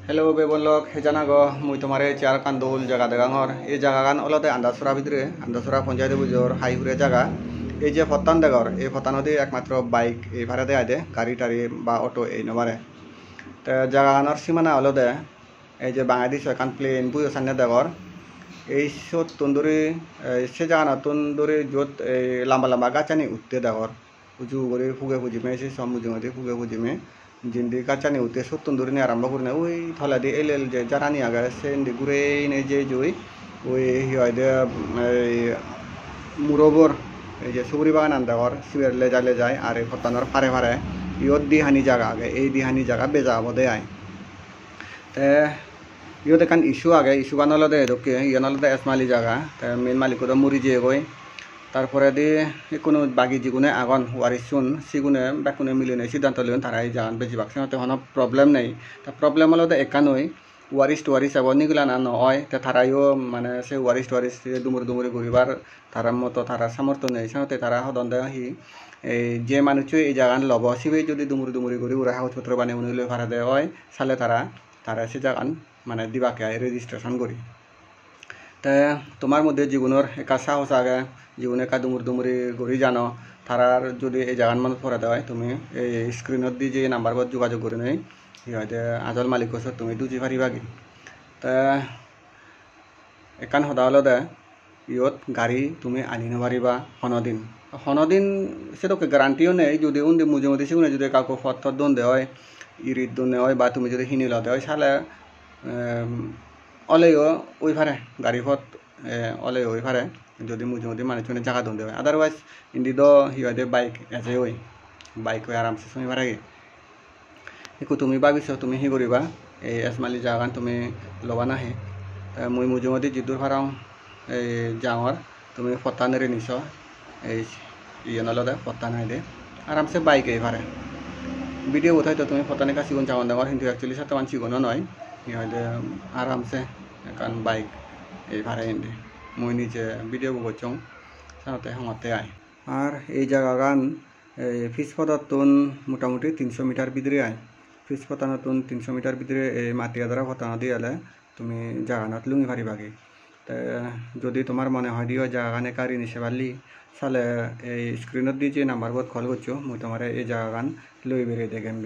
hello बेबनलक हेजाना गो मुई तुम्हारे चार कांदुल जगह देगांर ये जगह अलते आंदासुरा भितरे आंदासुरा पंचायत बुझोर हाईहुरे जगह এই যে ফতান দেগর এই ফতানদি একমাত্র বাইক এই ভাড়া দেয় দে গাড়ি টাড়ি বা অটো এই নবারে তো জায়গানোর সীমানা হলো দে এই যে বাংলাদেশ এখান প্লেন বুঝো সামনে দেগর এই সত তন্দুরি সে জায়গা তন্দুরি যত এই লম্বা লম্বা গাছানি উঠতে দেগর উজু করে ফুগে ফুজিমে সে সব মুজুমতি ফুগে ফুজিমে जिंदी गाचानी उते सत तंदुरी ने आरम्भ करने ओई थला दे एल जे जारानी आगे से गुरे ने जे जुई ओई हिवादे मुरबर এই যে সুবরি বাগান আন্দাগর সিবের লেজালে যায় আর এই ফতানোর ফারে ফারে ইয়ত দিহানি জায়গা আগে এই দিহানি জায়গা বেজা বদে আয় তে ইয়ত এখান ইস্যু আগে ইস্যু বানালদে এদকে ইয়ানালদে এসমালি জায়গা তে মেন মালিক তো মুড়ি যে গই তারপরে দিয়ে কোনো বাকি যিগুনে আগন ওয়ারিসুন সিগুনে বেকুনে মিলিনে সিদ্ধান্ত লিন তারাই যান বেশিরভাগ সময় হন প্রবলেম নেই তা প্রবলেম হলো একানই ওয়ারিস টুয়ারিস আবার নিগুলা না নয় তা তারাইও মানে সে ওয়ারিস টুয়ারিস দুমুর দুমুরি ঘুরিবার তারার মতো তারার সামর্থ্য নেই সাথে তারা সদন হি এই যে মানুষ এই জায়গান লব সিবে যদি দুমুরি দুমুরি ঘুরি ওরা কাগজপত্র বানিয়ে উনি ভাড়া দেওয়া হয় সালে তারা সে জায়গান মানে দিবাকে রেজিস্ট্রেশন করি তা তোমার মধ্যে জীবনের একা সাহস আগে জীবনে একা দুমুর দুমুরি ঘুরি জানো তারার যদি এই জায়গার মানুষ পড়া দেওয়া তুমি এই স্ক্রিনত দিয়ে যে নাম্বারত যোগাযোগ করে নেই হয়তো আজল মালিক ওসব তুমি দুজি পারিবাগি তা একান সদা হলো দে ইয়ত গাড়ি তুমি আনি নারিবা হনদিন সেটাকে গ্যারান্টিও নেই যদি উন্দি মুজে মধ্যে সেগুলো যদি কাউকে ফত দন দেওয়া হয় ইরিত দন দেওয়া হয় বা তুমি যদি হিনি লতে হয় সালে অলেও ওই ফারে গাড়ি ফত অলে ওই ফারে যদি মুজে মধ্যে মানুষ জায়গা দন দেওয়া হয় আদারওয়াইজ ইন্দি দ হিওয়াদে বাইক এজে ওই বাইক হয়ে আরামসে শুনি পারে একো তুমি ভাবিছ তুমি হি কৰিবা এই এসমালি জাগান তুমি লবা নাহে মই মুজে মধ্যে যিদূৰ ভাড়াও এই যাওয়ার তুমি ফতানেরে নিছ এই ইয়ে নলদে ফতা নাই দে আরামসে বাইক এই ভাড়ে ভিডিও উঠাই তো তুমি ফতানে কাছে গুণ যাওয়ান দেওয়ার কিন্তু অ্যাকচুয়ালি সাথে মান চিগুনো নয় হয়তো আরামসে কারণ বাইক এই ভাড়ে এনে মই নিজে ভিডিও করছং সাথে হামাতে আয় আর এই জায়গাগান এই ফিস পদার্থন মোটামুটি 300 মিটার ভিতরে আয় ফিস ফতানতুন 300 মিটার ভিতরে এই মাটিয়া দ্বারা ফতানা দিয়ে এলে তুমি জাগানাত লুঙি পারিবাগে তা যদি তোমার মনে হয় দিও জাগানে কারি নিছে পারলি সালে এই স্ক্রিনত দিয়ে যে নাম্বার বোধ কল করছো মই তোমার এই জাগান লই বেরিয়ে দেখেন